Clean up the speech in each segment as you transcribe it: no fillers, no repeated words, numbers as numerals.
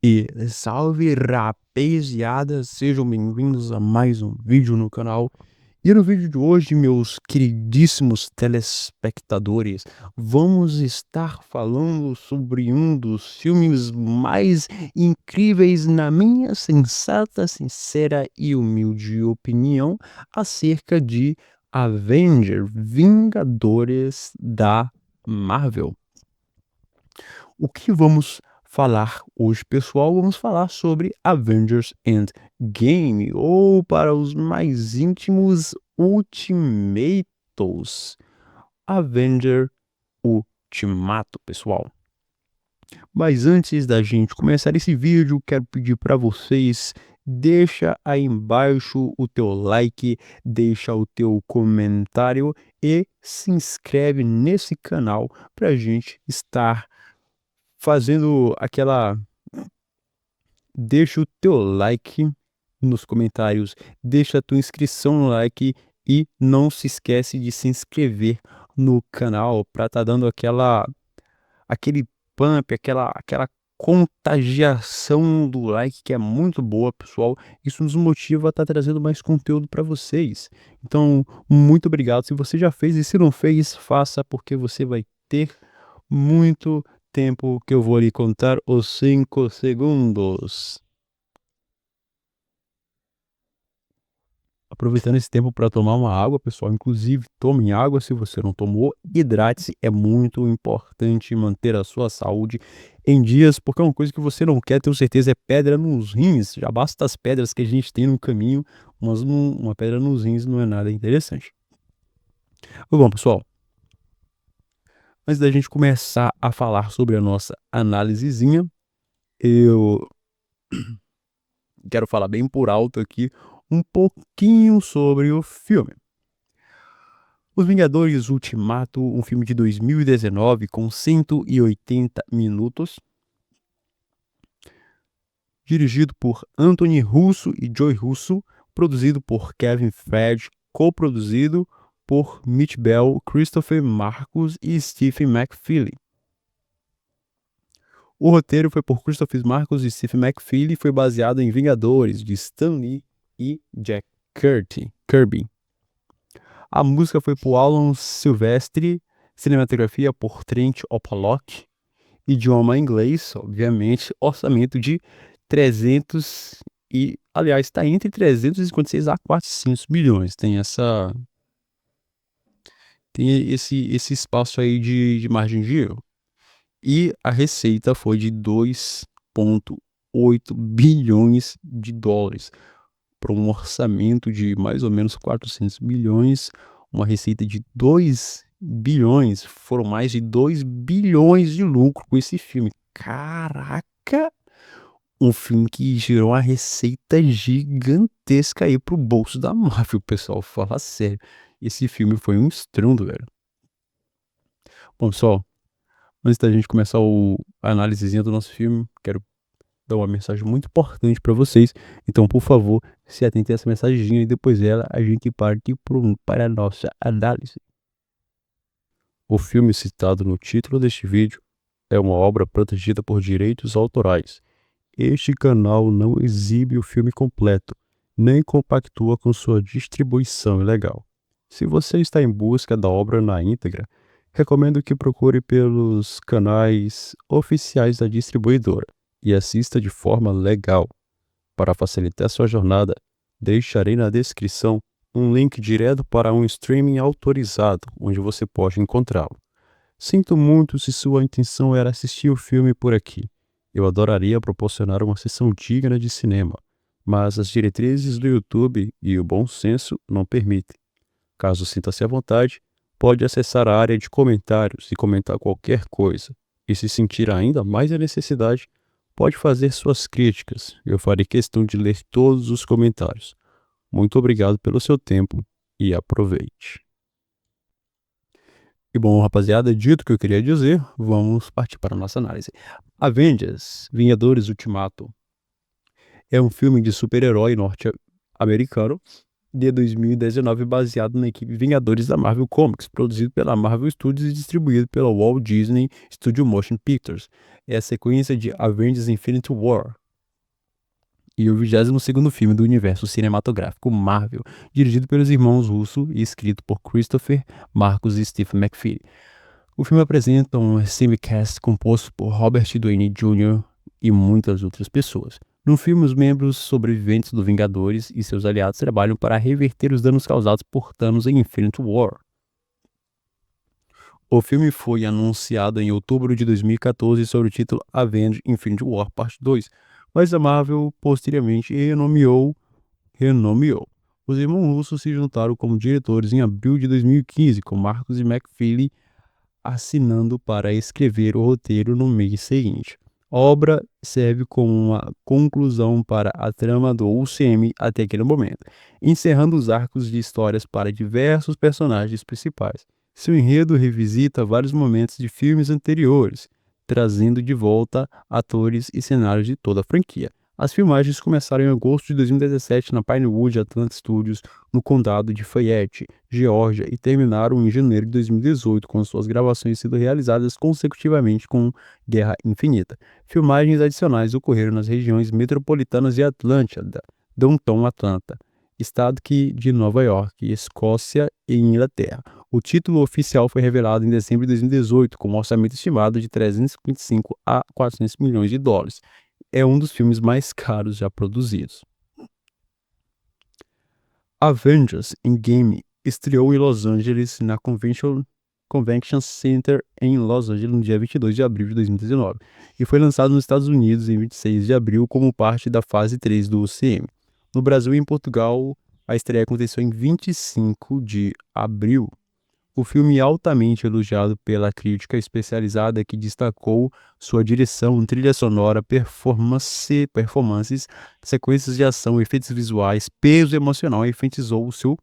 E salve rapaziada, sejam bem-vindos a mais um vídeo no canal. E no vídeo de hoje, meus queridíssimos telespectadores, vamos estar falando sobre um dos filmes mais incríveis, na minha sensata, sincera e humilde opinião, acerca de Vingadores da Marvel. O que vamos falar hoje, pessoal? Vamos falar sobre Avengers Endgame, ou para os mais íntimos, Ultimatos. Avenger Ultimato, pessoal. Mas antes da gente começar esse vídeo, quero pedir para vocês, deixa aí embaixo o teu like, deixa o teu comentário e se inscreve nesse canal para a gente estar fazendo aquela. Deixa o teu like nos comentários, deixa a tua inscrição no like e não se esquece de se inscrever no canal para tá dando aquele pump, aquela contagiação do like que é muito boa, pessoal. Isso nos motiva a estar trazendo mais conteúdo para vocês. Então, muito obrigado. Se você já fez e se não fez, faça, porque você vai ter muito tempo que eu vou lhe contar os 5 segundos. Aproveitando esse tempo para tomar uma água, pessoal. Inclusive, tomem água se você não tomou. Hidrate-se, é muito importante manter a sua saúde em dias, porque é uma coisa que você não quer, tenho certeza, é pedra nos rins. Já basta as pedras que a gente tem no caminho, mas uma pedra nos rins não é nada interessante. Bom, pessoal, antes da gente começar a falar sobre a nossa análisezinha, eu quero falar bem por alto aqui um pouquinho sobre o filme. Os Vingadores Ultimato, um filme de 2019 com 180 minutos, dirigido por Anthony Russo e Joey Russo, produzido por Kevin Feige, coproduzido por Mitch Bell, Christopher Marcus e Stephen McFeely. O roteiro foi por Christopher Marcus e Stephen McFeely e foi baseado em Vingadores, de Stan Lee e Jack Kirby. A música foi por Alan Silvestre, cinematografia por Trent Opalock, idioma inglês, obviamente, orçamento de 300 e, aliás, está entre 356 a 400 milhões. Tem esse espaço aí de margem de erro. E a receita foi de 2,8 bilhões de dólares, para um orçamento de mais ou menos 400 milhões, uma receita de 2 bilhões, foram mais de 2 bilhões de lucro com esse filme. Caraca! Um filme que gerou uma receita gigantesca aí pro bolso da Marvel, pessoal, fala sério. Esse filme foi um estrondo, velho. Bom, pessoal, antes da gente começar a análisezinha do nosso filme, quero dar uma mensagem muito importante para vocês. Então, por favor, se atentem a essa mensagem e depois dela a gente parte para a nossa análise. O filme citado no título deste vídeo é uma obra protegida por direitos autorais. Este canal não exibe o filme completo, nem compactua com sua distribuição ilegal. Se você está em busca da obra na íntegra, recomendo que procure pelos canais oficiais da distribuidora e assista de forma legal. Para facilitar sua jornada, deixarei na descrição um link direto para um streaming autorizado, onde você pode encontrá-lo. Sinto muito se sua intenção era assistir o filme por aqui. Eu adoraria proporcionar uma sessão digna de cinema, mas as diretrizes do YouTube e o bom senso não permitem. Caso sinta-se à vontade, pode acessar a área de comentários e comentar qualquer coisa. E se sentir ainda mais a necessidade, pode fazer suas críticas. Eu farei questão de ler todos os comentários. Muito obrigado pelo seu tempo e aproveite. E bom, rapaziada, dito o que eu queria dizer, vamos partir para a nossa análise. Avengers, Vingadores Ultimato, é um filme de super-herói norte-americano de 2019 baseado na equipe Vingadores da Marvel Comics, produzido pela Marvel Studios e distribuído pela Walt Disney Studio Motion Pictures. é a sequência de Avengers Infinity War e o 22º filme do universo cinematográfico Marvel, dirigido pelos irmãos Russo e escrito por Christopher, Marcos e Stephen McFeely. O filme apresenta um simulcast composto por Robert Downey Jr. e muitas outras pessoas. No filme, os membros sobreviventes do Vingadores e seus aliados trabalham para reverter os danos causados por Thanos em Infinity War. O filme foi anunciado em outubro de 2014 sob o título Avengers Infinity War Parte 2, mas a Marvel posteriormente renomeou. Os irmãos russos se juntaram como diretores em abril de 2015, com Marcos e McFeely assinando para escrever o roteiro no mês seguinte. A obra serve como uma conclusão para a trama do UCM até aquele momento, encerrando os arcos de histórias para diversos personagens principais. Seu enredo revisita vários momentos de filmes anteriores, trazendo de volta atores e cenários de toda a franquia. As filmagens começaram em agosto de 2017 na Pinewood Atlantic Studios, no condado de Fayette, Geórgia, e terminaram em janeiro de 2018, com suas gravações sendo realizadas consecutivamente com Guerra Infinita. Filmagens adicionais ocorreram nas regiões metropolitanas de Atlântida, Downtown Atlanta, estado de Nova York, Escócia e Inglaterra. O título oficial foi revelado em dezembro de 2018, com um orçamento estimado de 355 a 400 milhões de dólares. É um dos filmes mais caros já produzidos. Avengers Endgame estreou em Los Angeles na Convention Center em Los Angeles no dia 22 de abril de 2019 e foi lançado nos Estados Unidos em 26 de abril como parte da fase 3 do UCM. No Brasil e em Portugal, a estreia aconteceu em 25 de abril. O filme é altamente elogiado pela crítica especializada que destacou sua direção, trilha sonora, performances, sequências de ação, efeitos visuais, peso emocional e enfatizou o seu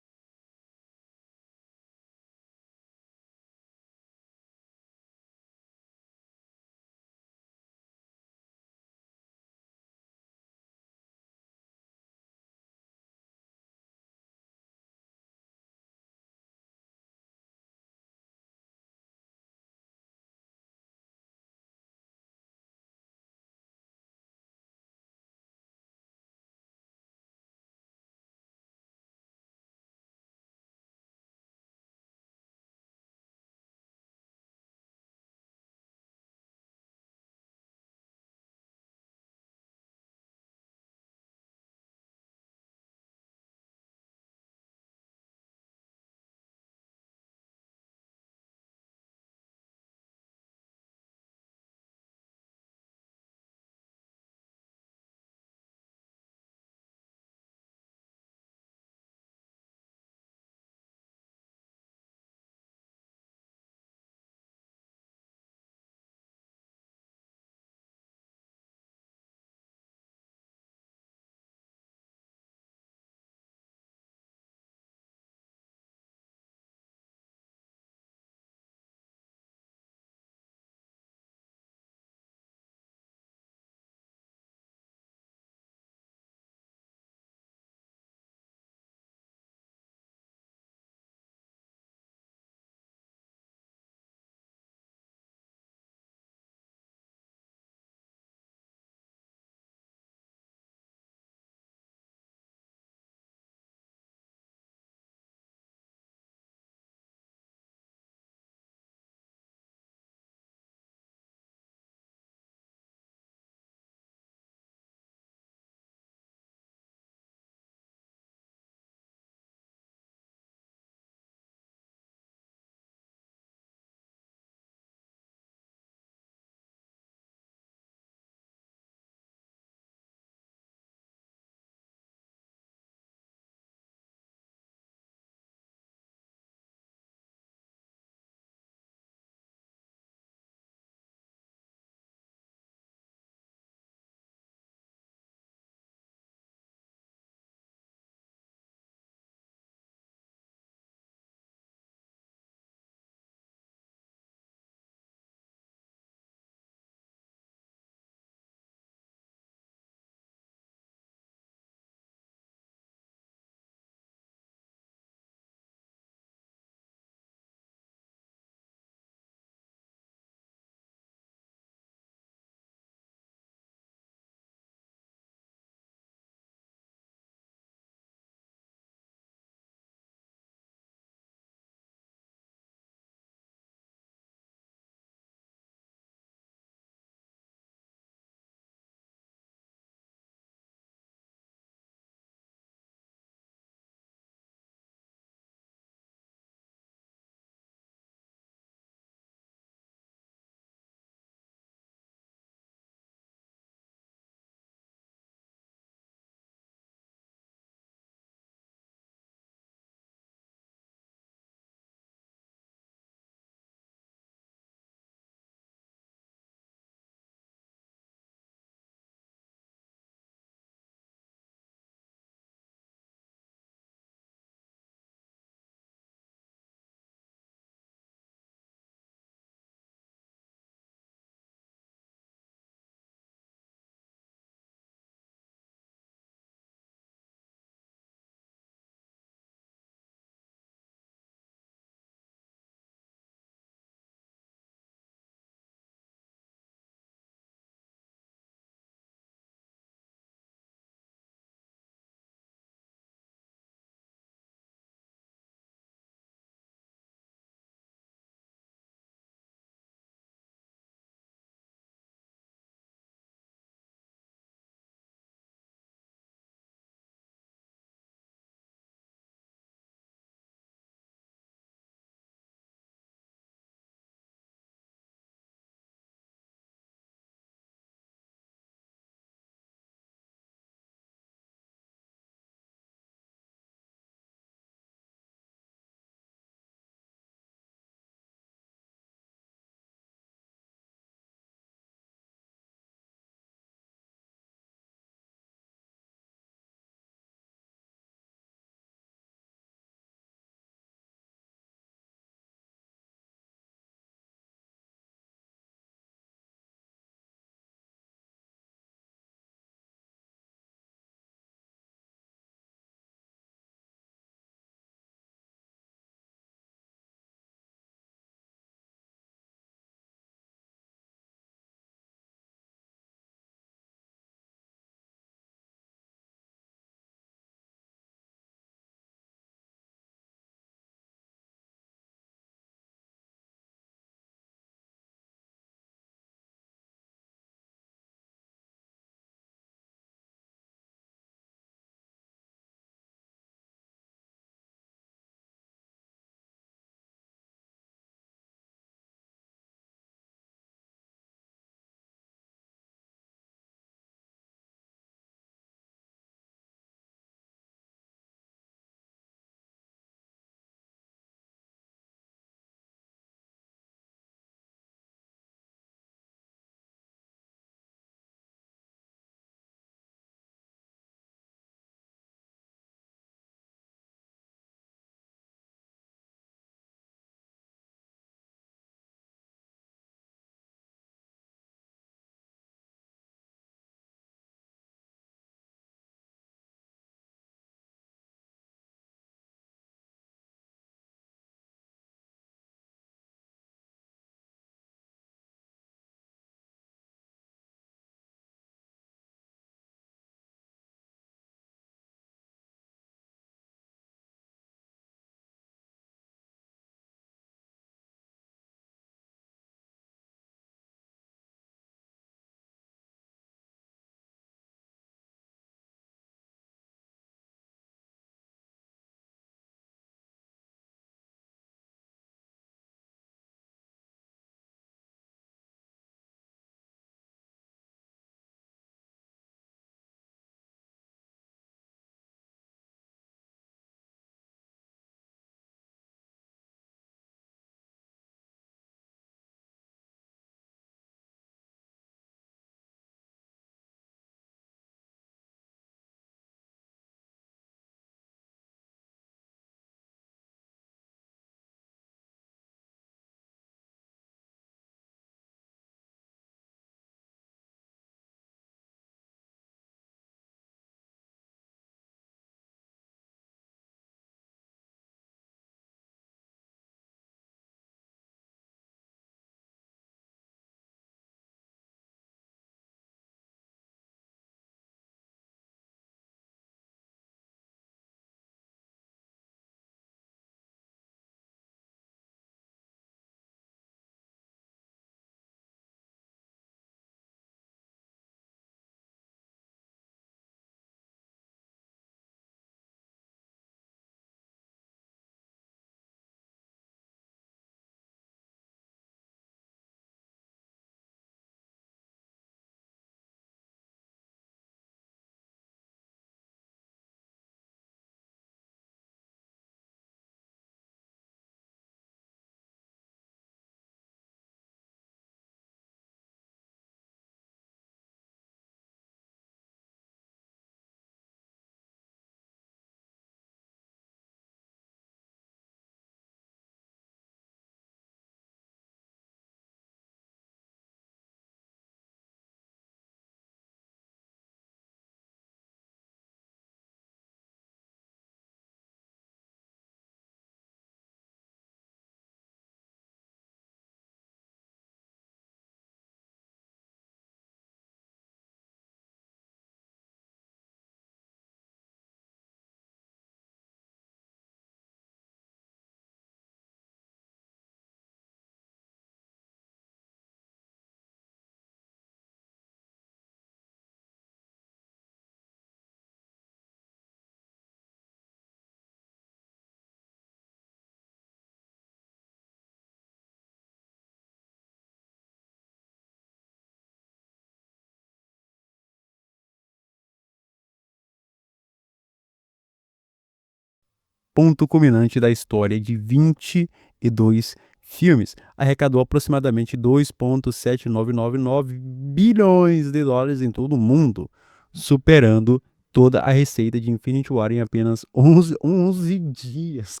ponto culminante da história de 22 filmes. Arrecadou aproximadamente 2,7999 bilhões de dólares em todo o mundo, superando toda a receita de Infinity War em apenas 11 dias.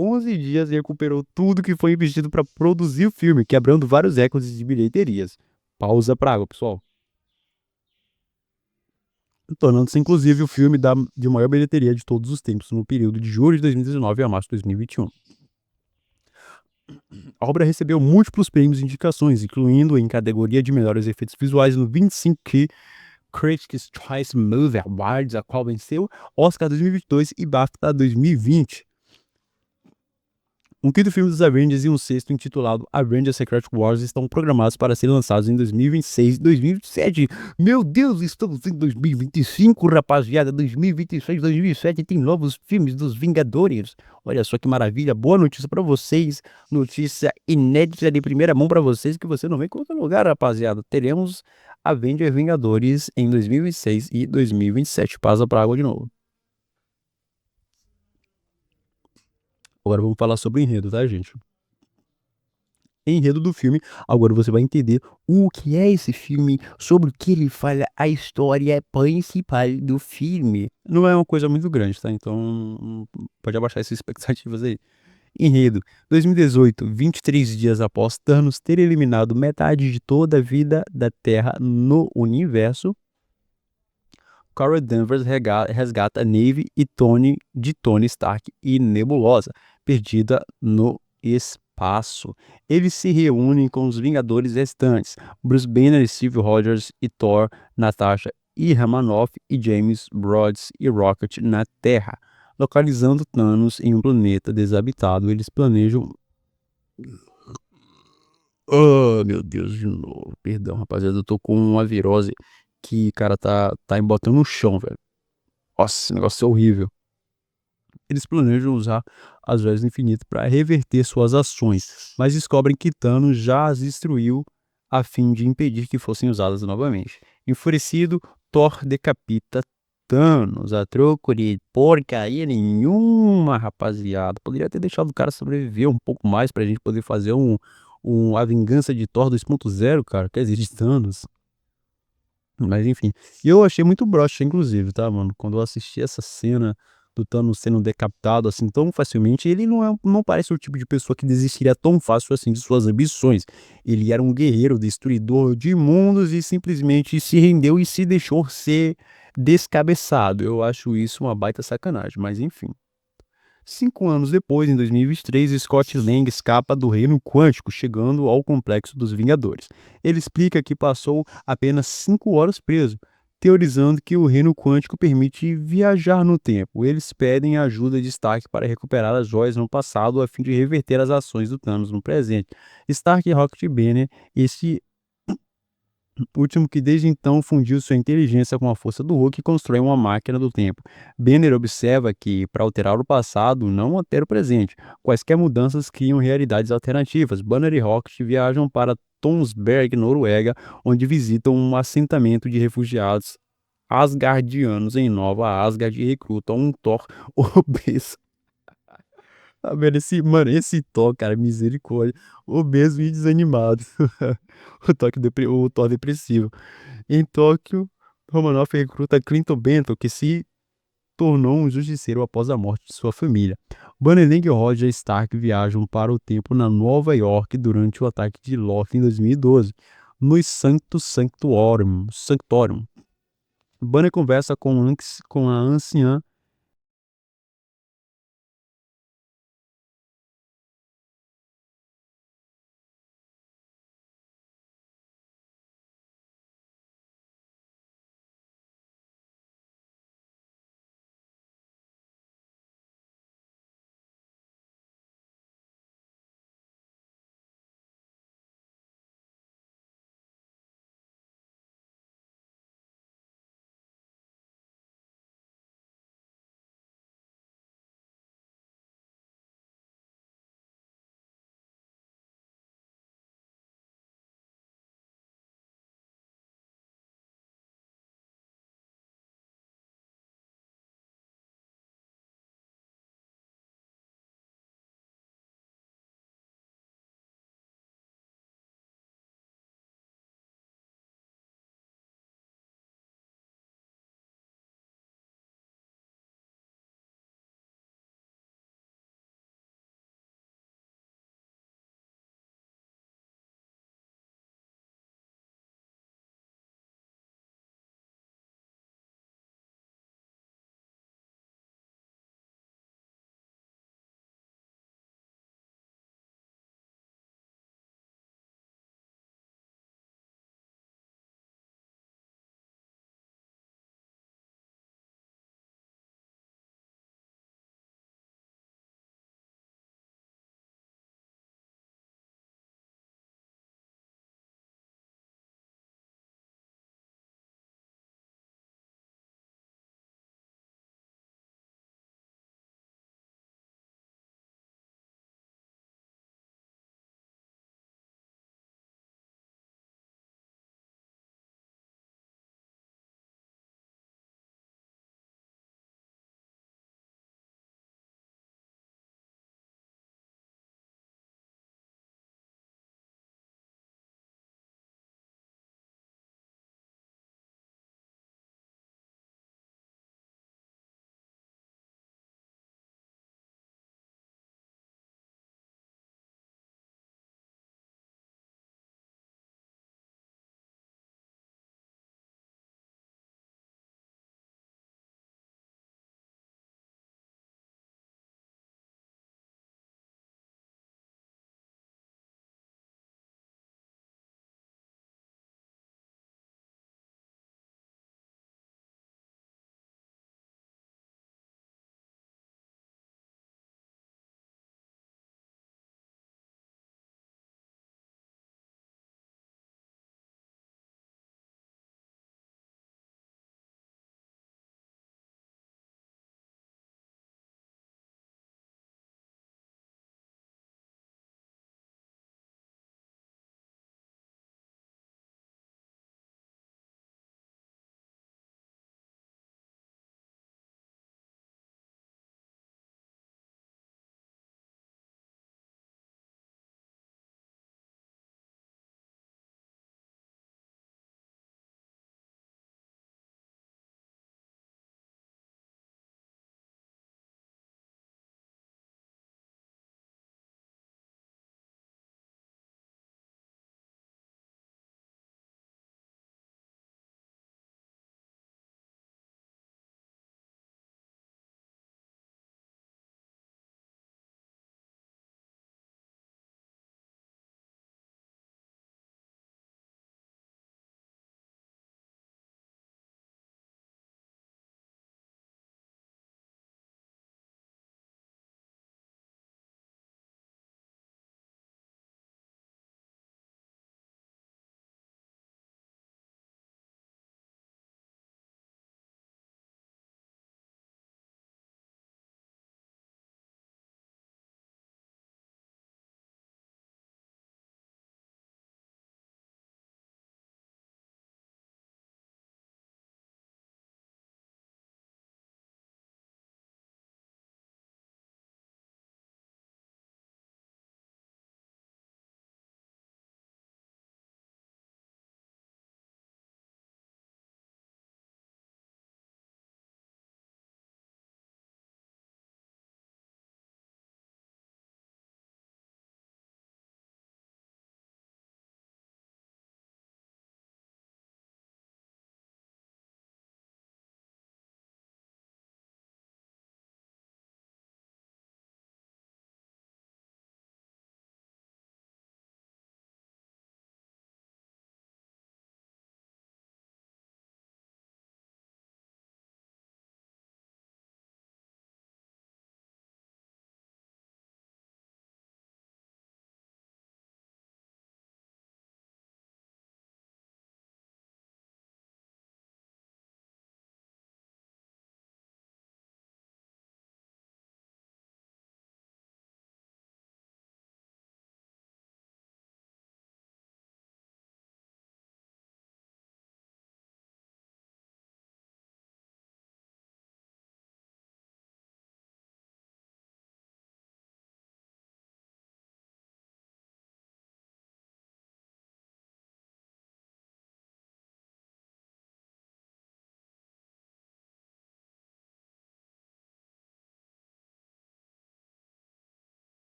11 dias e recuperou tudo que foi investido para produzir o filme, quebrando vários recordes de bilheterias. Pausa pra água, pessoal. Tornando-se inclusive o filme de maior bilheteria de todos os tempos, no período de julho de 2019 a março de 2021. A obra recebeu múltiplos prêmios e indicações, incluindo em categoria de melhores efeitos visuais no 25 Critics' Choice Movie Awards, a qual venceu Oscar 2022 e BAFTA 2020. Um quinto filme dos Avengers e um sexto, intitulado Avengers Secret Wars, estão programados para serem lançados em 2026 e 2027. Meu Deus, estamos em 2025, rapaziada. 2026, 2027 tem novos filmes dos Vingadores. Olha só que maravilha. Boa notícia para vocês. Notícia inédita de primeira mão para vocês que você não vê em qualquer lugar, rapaziada. Teremos Avengers Vingadores em 2026 e 2027. Passa para água de novo. Agora vamos falar sobre o enredo, tá, gente? Enredo do filme. Agora você vai entender o que é esse filme, sobre o que ele fala, a história principal do filme. Não é uma coisa muito grande, tá? Então pode abaixar essas expectativas aí. Enredo: 2018, 23 dias após Thanos ter eliminado metade de toda a vida da Terra no universo, Carol Danvers resgata Navy e Tony Stark e Nebulosa, perdida no espaço. Eles se reúnem com os Vingadores restantes, Bruce Banner, Steve Rogers e Thor, Natasha e Romanoff e James Rhodes e Rocket na Terra. Localizando Thanos em um planeta desabitado, eles planejam... Oh, meu Deus, de novo. Perdão, rapaziada, eu tô com uma virose que, cara, tá embotando no chão, velho. Nossa, esse negócio é horrível. Eles planejam usar as joias do infinito para reverter suas ações, mas descobrem que Thanos já as destruiu a fim de impedir que fossem usadas novamente. Enfurecido, Thor decapita Thanos a troco de porcaria nenhuma, rapaziada. Poderia ter deixado o cara sobreviver um pouco mais pra gente poder fazer a vingança de Thor 2.0, cara. Quer dizer, de Thanos. Mas enfim. E eu achei muito broxa, inclusive, tá, mano? Quando eu assisti essa cena do Thanos sendo decapitado assim tão facilmente, ele não parece o tipo de pessoa que desistiria tão fácil assim de suas ambições. Ele era um guerreiro, destruidor de mundos e simplesmente se rendeu e se deixou ser descabeçado. Eu acho isso uma baita sacanagem, mas enfim. 5 anos depois, em 2023, Scott Lang escapa do reino quântico, chegando ao complexo dos Vingadores. Ele explica que passou apenas 5 horas preso, teorizando que o reino quântico permite viajar no tempo. Eles pedem a ajuda de Stark para recuperar as joias no passado a fim de reverter as ações do Thanos no presente. Stark, Rocket e Banner, esse último que desde então fundiu sua inteligência com a força do Hulk e constrói uma máquina do tempo. Banner observa que, para alterar o passado, não altera o presente. Quaisquer mudanças criam realidades alternativas. Banner e Rocket viajam para Tonsberg, Noruega, onde visitam um assentamento de refugiados asgardianos em Nova Asgard e recrutam um Thor obeso. Ah, velho, esse Thor, cara, misericórdia. Obeso e desanimado. O Thor depressivo. Em Tóquio, Romanoff recruta Clinton Benton, que se tornou um justiceiro após a morte de sua família. Bannerling e Roger Stark viajam para o tempo na Nova York durante o ataque de Loki em 2012, no Sanctus Sanctorum. Banner conversa com a anciã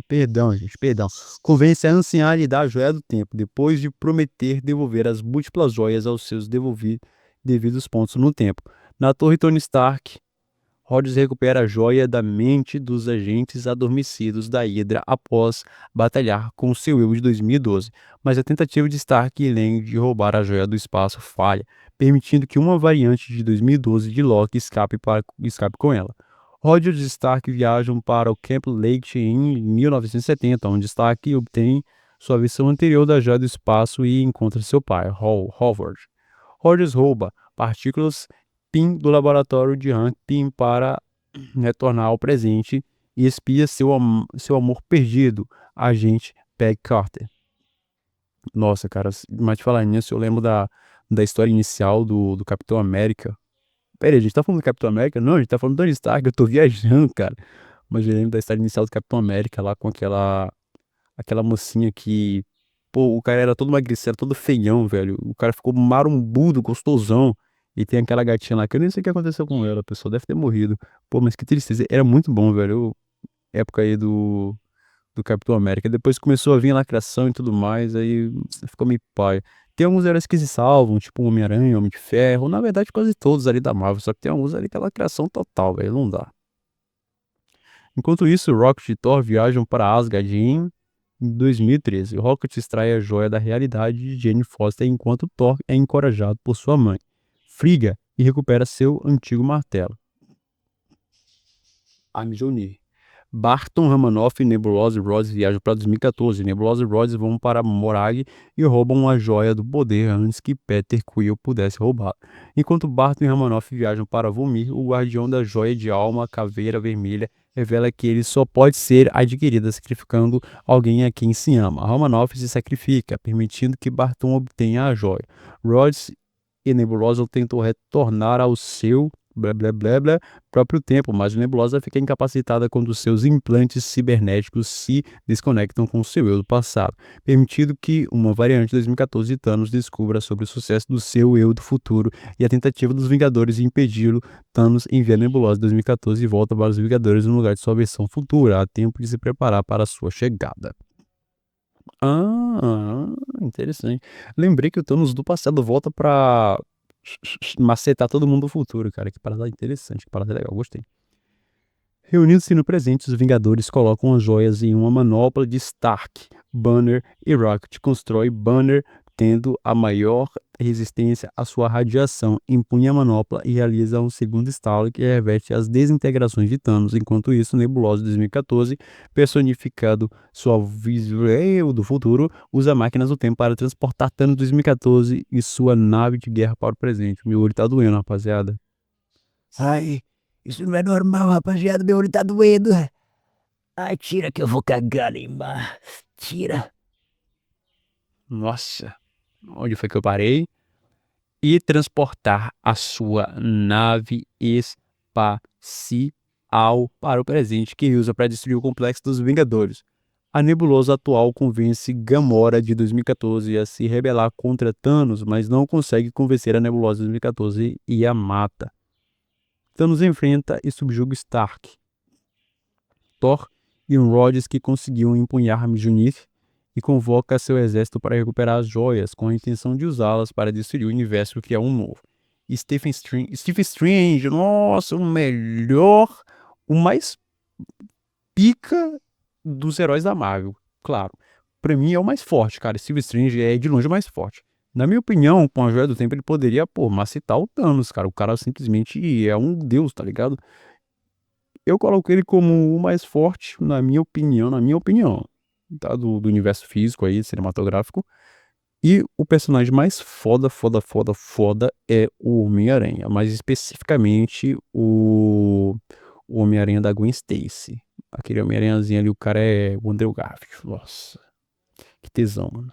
Perdão, gente, perdão. Convence a anciã a lhe dar a joia do tempo, depois de prometer devolver as múltiplas joias aos seus devidos pontos no tempo. Na torre Tony Stark, Rhodes recupera a joia da mente dos agentes adormecidos da Hydra após batalhar com seu eu de 2012, mas a tentativa de Stark e Lang de roubar a joia do espaço falha, permitindo que uma variante de 2012 de Loki escape com ela. Rogers e Stark viajam para o Camp Lake em 1970, onde Stark obtém sua versão anterior da joia do espaço e encontra seu pai, Howard. Rogers rouba partículas PIN do laboratório de Hank Pym para retornar ao presente e espia seu amor perdido, agente Peg Carter. Nossa, cara, mas de falar nisso, eu lembro da história inicial do Capitão América. Pera aí, a gente tá falando do Capitão América? Não, a gente tá falando do Tony Stark, eu tô viajando, cara. Mas eu lembro da história inicial do Capitão América lá com aquela mocinha que. Pô, o cara era todo magricelo, todo feião, velho. O cara ficou marombudo, gostosão. E tem aquela gatinha lá que eu nem sei o que aconteceu com ela, a pessoa deve ter morrido. Pô, mas que tristeza. Era muito bom, velho. Época aí do Capitão América. Depois começou a vir a lacração e tudo mais, aí ficou meio pai. Tem alguns heróis que se salvam, tipo o Homem-Aranha, Homem de Ferro. Na verdade, quase todos ali da Marvel. Só que tem alguns ali que é lacração total, velho. Não dá. Enquanto isso, Rocket e Thor viajam para Asgard em 2013. Rocket extrai a joia da realidade de Jane Foster enquanto Thor é encorajado por sua mãe, Frigga, e recupera seu antigo martelo. A Mjolnir. Barton, Romanoff, Nebulosa e Rhodes viajam para 2014. Nebulosa e Rhodes vão para Morag e roubam a joia do poder antes que Peter Quill pudesse roubar. Enquanto Barton e Romanoff viajam para Vormir, o guardião da joia de alma, Caveira Vermelha, revela que ele só pode ser adquirido sacrificando alguém a quem se ama. Romanoff se sacrifica, permitindo que Barton obtenha a joia. Rhodes e Nebulosa tentam retornar ao seu blá blá blá blá próprio tempo, mas a Nebulosa fica incapacitada quando seus implantes cibernéticos se desconectam com seu eu do passado, permitindo que uma variante de 2014 de Thanos descubra sobre o sucesso do seu eu do futuro e a tentativa dos Vingadores de impedi-lo. Thanos envia a Nebulosa de 2014 e volta para os Vingadores no lugar de sua versão futura, a tempo de se preparar para a sua chegada. Ah, interessante. Lembrei que o Thanos do passado volta pra macetar todo mundo do futuro, cara. Que parada interessante, que parada legal, gostei. Reunidos-se no presente, os Vingadores colocam as joias em uma manopla de Stark. Banner e Rocket constrói Banner, tendo a maior resistência à sua radiação. Empunha a manopla e realiza um segundo estalo que reverte as desintegrações de Thanos. Enquanto isso, Nebulosa de 2014, personificado sua visão do futuro, usa máquinas do tempo para transportar Thanos de 2014 e sua nave de guerra para o presente. Meu olho tá doendo, rapaziada. Ai, isso não é normal, rapaziada. Meu olho tá doendo. Ai, tira que eu vou cagar, Neymar. Tira. Nossa, onde foi que eu parei? E transportar a sua nave espacial para o presente, que ele usa para destruir o complexo dos Vingadores. A nebulosa atual convence Gamora de 2014 a se rebelar contra Thanos, mas não consegue convencer a nebulosa de 2014 e a mata. Thanos enfrenta e subjuga Stark, Thor e um Rhodes que conseguiu empunhar Mjolnir e convoca seu exército para recuperar as joias, com a intenção de usá-las para destruir o universo e criar um novo. Stephen Strange, nossa, o melhor, o mais pica dos heróis da Marvel, claro. Pra mim é o mais forte, cara. Stephen Strange é de longe o mais forte. Na minha opinião, com a Joia do Tempo, ele poderia, pô, macetar o Thanos, cara. O cara simplesmente é um deus, tá ligado? Eu coloco ele como o mais forte, na minha opinião, tá? Do universo físico aí, cinematográfico. E o personagem mais foda, foda, foda, foda é o Homem-Aranha. Mais especificamente o Homem-Aranha da Gwen Stacy. Aquele Homem-Aranhazinho ali, o cara é o Andrew Garfield. Nossa, que tesão, mano.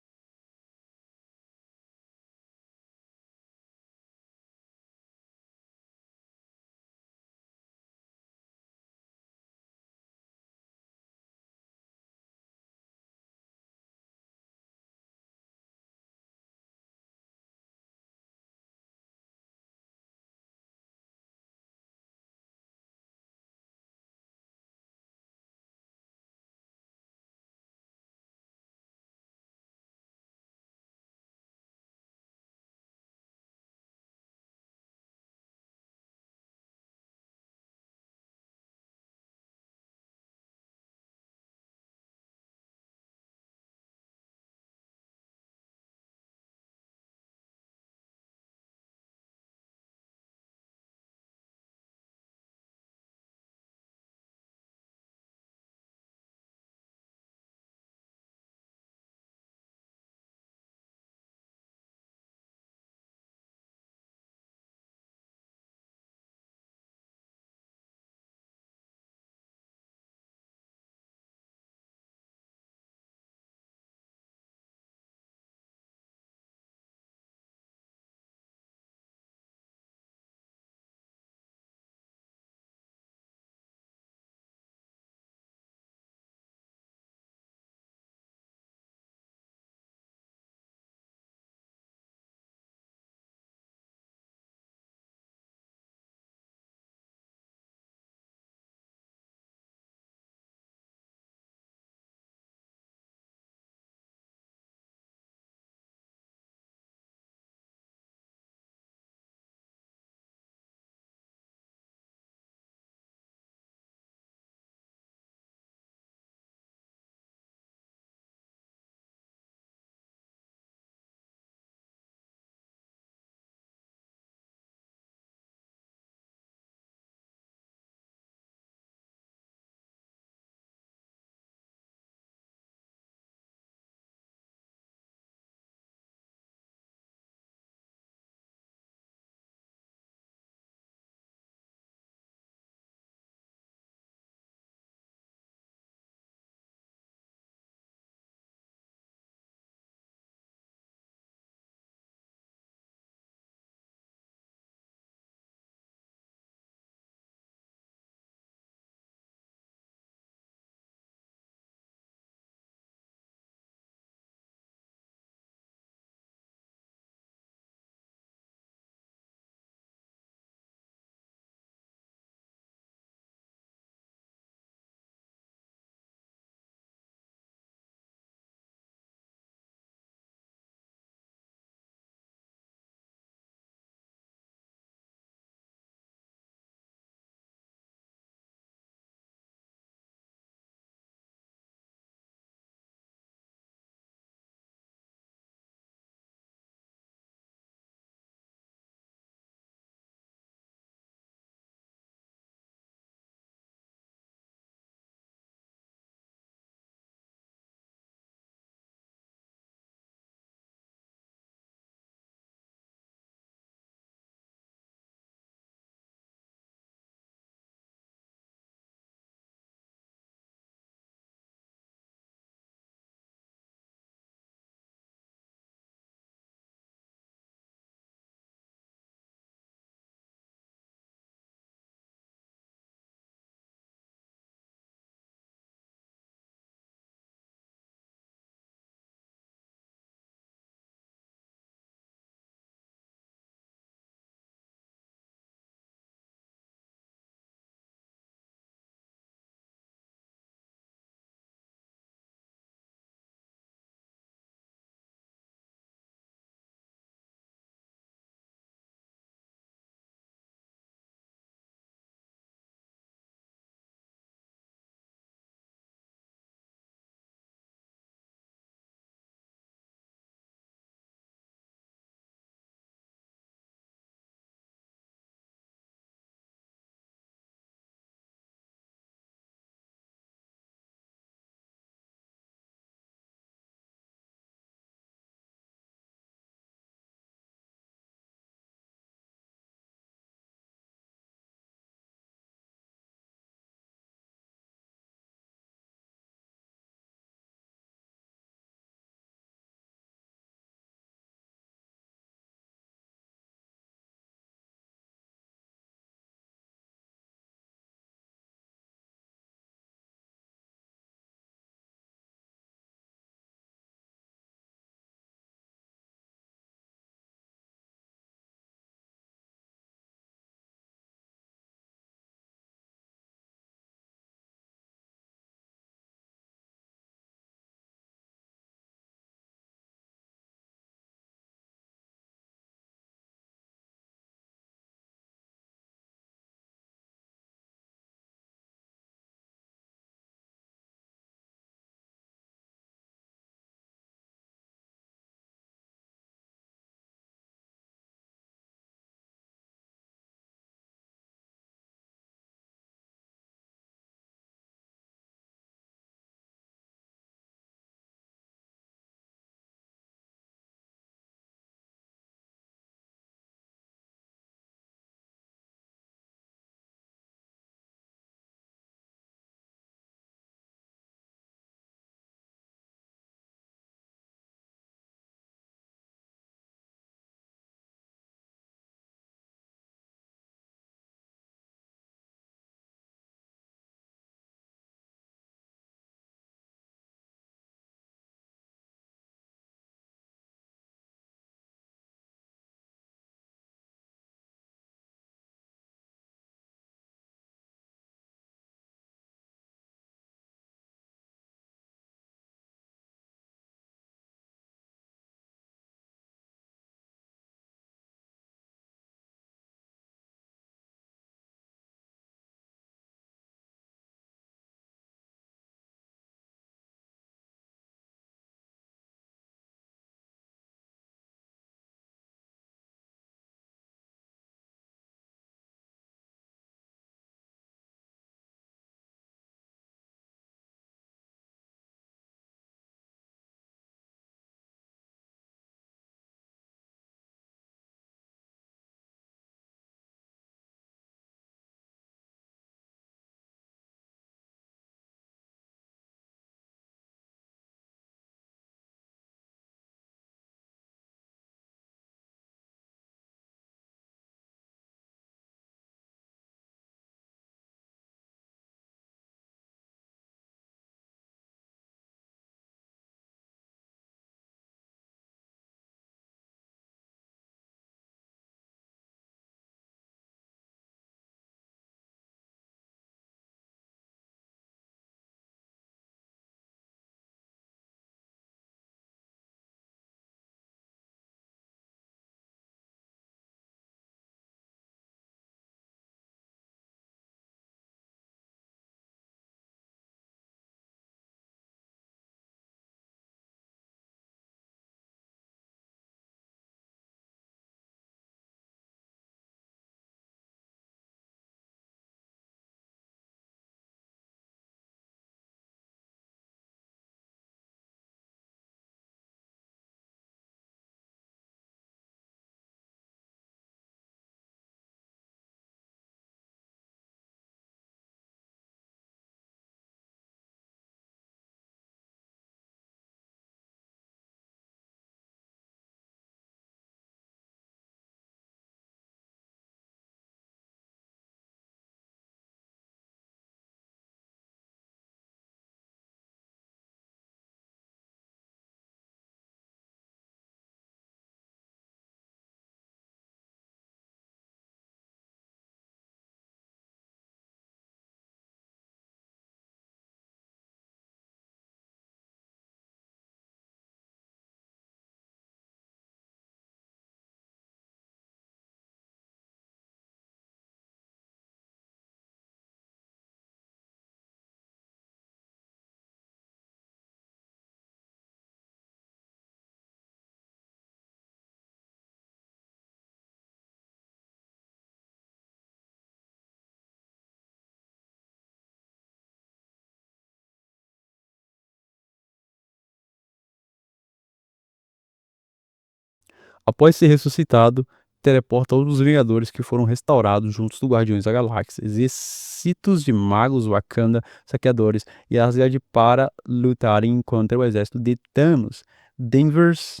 Após ser ressuscitado, teleporta outros Vingadores que foram restaurados juntos do Guardiões da Galáxia, exércitos de magos, Wakanda, saqueadores e Asgard para lutarem contra o exército de Thanos. Danvers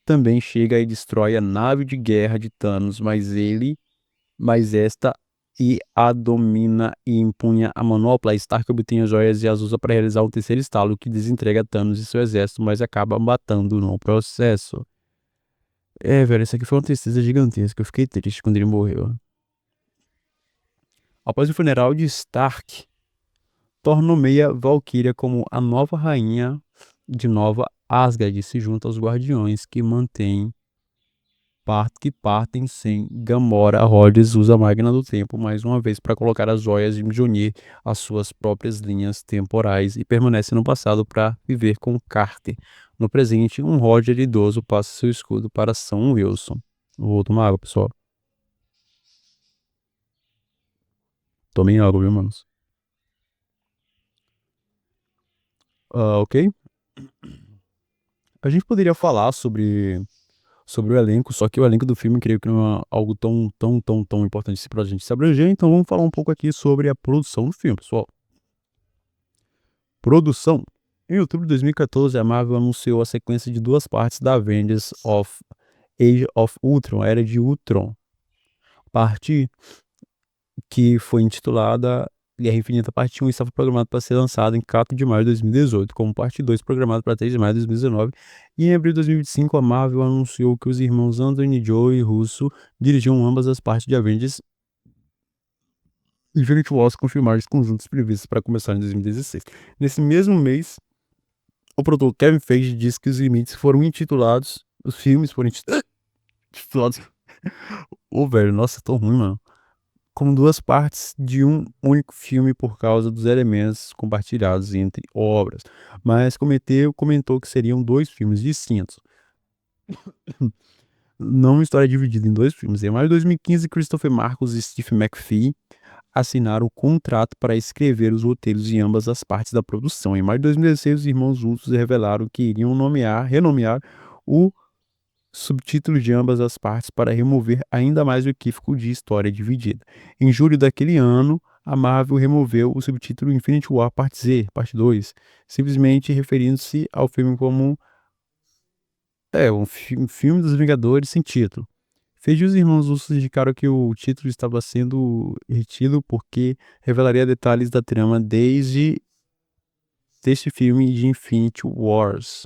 também chega e destrói a nave de guerra de Thanos, mas esta e a domina e empunha a manopla. Stark obtém as joias e as usa para realizar um terceiro estalo que desentrega Thanos e seu exército, mas acaba matando no processo. É, velho, isso aqui foi uma tristeza gigantesca. Eu fiquei triste quando ele morreu. Após o funeral de Stark, Thor nomeia Valkyria como a nova rainha de Nova Asgard e se junta aos Guardiões que partem sem Gamora. Rhodes usa a máquina do tempo mais uma vez para colocar as joias de Mjolnir às suas próprias linhas temporais e permanece no passado para viver com Carter. No presente, um Roger idoso passa seu escudo para Sam Wilson. Vou tomar água, pessoal. Tomem água, viu, manos? Ok? A gente poderia falar sobre o elenco, só que o elenco do filme creio que não é algo tão importante assim pra gente se abranger, então vamos falar um pouco aqui sobre a produção do filme, pessoal. Produção. Em outubro de 2014, a Marvel anunciou a sequência de duas partes da Avengers of Age of Ultron, Era de Ultron. Parte que foi intitulada Guerra Infinita Parte 1 estava programado para ser lançado em 4 de maio de 2018, como parte 2 programado para 3 de maio de 2019. E em abril de 2025, a Marvel anunciou que os irmãos Anthony, Joe e Russo dirigiam ambas as partes de Avengers Infinity Wars, confirmaram os conjuntos previstos para começar em 2016. Nesse mesmo mês, o produtor Kevin Feige disse que os limites foram intitulados, os filmes foram intitulados. Ô, velho, nossa, tão ruim, mano. Como duas partes de um único filme por causa dos elementos compartilhados entre obras, mas comentou que seriam dois filmes distintos, não uma história dividida em dois filmes. Em maio de 2015, Christopher Marcos e Steve McPhee assinaram o contrato para escrever os roteiros de ambas as partes da produção. Em maio de 2016, os irmãos Russos revelaram que iriam renomear o subtítulo de ambas as partes para remover ainda mais o equívoco de história dividida. Em julho daquele ano, a Marvel removeu o subtítulo Infinity War Parte Z, Parte 2, simplesmente referindo-se ao filme como um filme dos Vingadores sem título. Feige e os irmãos Russos indicaram que o título estava sendo retido porque revelaria detalhes da trama desde deste filme de Infinity Wars.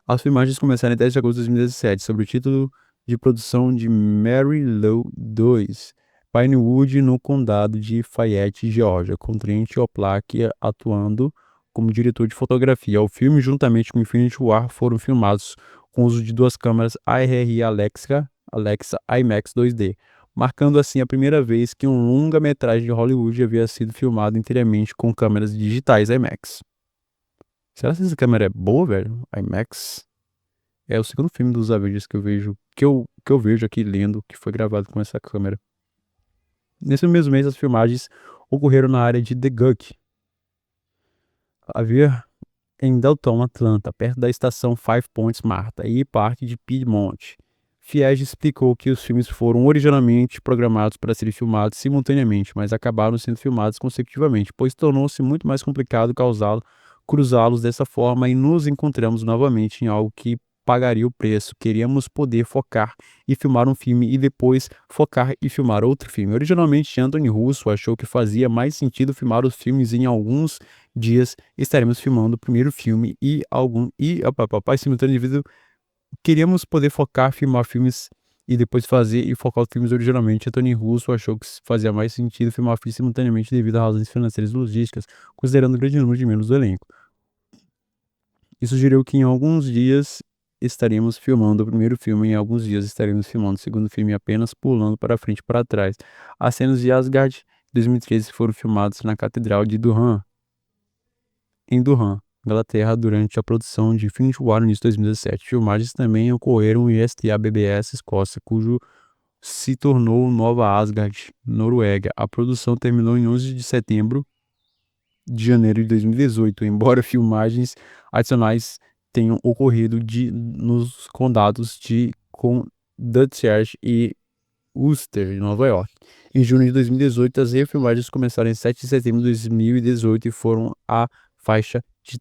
As filmagens começaram em 10 de agosto de 2017, sob o título de produção de Mary Lou 2, Pinewood, no condado de Fayette, Geórgia, com Trent Oplak atuando como diretor de fotografia. O filme, juntamente com Infinity War, foram filmados com o uso de duas câmeras ARRI Alexa IMAX 2D, marcando assim a primeira vez que um longa-metragem de Hollywood havia sido filmado inteiramente com câmeras digitais IMAX. Será que essa câmera é boa, velho? IMAX? É o segundo filme dos Avengers que eu vejo, que eu vejo aqui lendo, que foi gravado com essa câmera. Nesse mesmo mês, as filmagens ocorreram na área de The Gug, havia em Dalton, Atlanta, perto da estação Five Points Martha e Parque de Piedmont. Fiege explicou que os filmes foram originalmente programados para serem filmados simultaneamente, mas acabaram sendo filmados consecutivamente, pois tornou-se muito mais complicado cruzá-los dessa forma e nos encontramos novamente em algo que pagaria o preço. Queríamos poder focar e filmar um filme e depois focar e filmar outro filme. Originalmente, Anthony Russo achou que fazia mais sentido filmar os filmes em alguns dias. Estaremos filmando o primeiro filme simultaneamente. Queríamos poder focar, filmar filmes e depois fazer e focar os filmes originalmente. Anthony Russo achou que fazia mais sentido filmar filmes simultaneamente devido a razões financeiras e logísticas, considerando o grande número de membros do elenco. E sugeriu que em alguns dias estaríamos filmando o primeiro filme, em alguns dias estaremos filmando o segundo filme, apenas pulando para frente e para trás. As cenas de Asgard 2013 foram filmadas na Catedral de Durham, em Durham, Inglaterra, durante a produção de Infinity War no início de 2017. Filmagens também ocorreram em STA-BBS, Escócia, cujo se tornou Nova Asgard, Noruega. A produção terminou em 11 de setembro de janeiro de 2018, embora filmagens adicionais tenham ocorrido nos condados de Dutchess e Worcester, em Nova York. Em junho de 2018, as refilmagens começaram em 7 de setembro de 2018 e foram a faixa de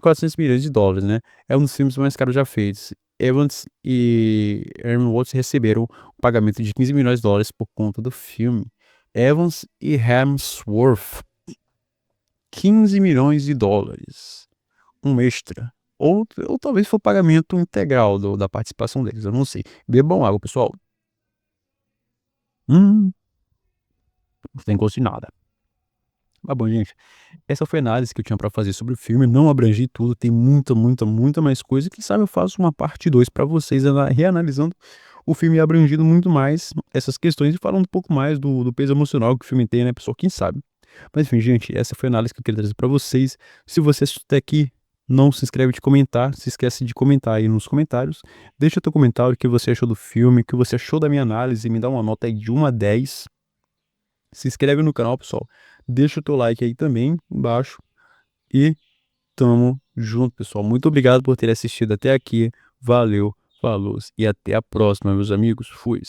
400 milhões de dólares, né? É um dos filmes mais caros já feitos. Evans e Hemsworth receberam um pagamento de 15 milhões de dólares por conta do filme. Evans e Hemsworth, 15 milhões de dólares. Um extra. Ou talvez foi o pagamento integral da participação deles, eu não sei. Bebam água, pessoal. Não tem gosto de nada. Mas bom, gente, essa foi a análise que eu tinha pra fazer sobre o filme. Não abrangi tudo, tem muita mais coisa. Quem sabe eu faço uma parte 2 pra vocês, reanalisando o filme e abrangindo muito mais essas questões e falando um pouco mais do peso emocional que o filme tem, né, pessoal? Quem sabe? Mas enfim, gente, essa foi a análise que eu queria trazer pra vocês. Se você assistiu até aqui, não se inscreve de comentar, se esquece de comentar aí nos comentários. Deixa o teu comentário o que você achou do filme, o que você achou da minha análise, me dá uma nota aí de 1 a 10. Se inscreve no canal, pessoal. Deixa o teu like aí também embaixo. E tamo junto, pessoal. Muito obrigado por ter assistido até aqui. Valeu, falou e até a próxima, meus amigos. Fui.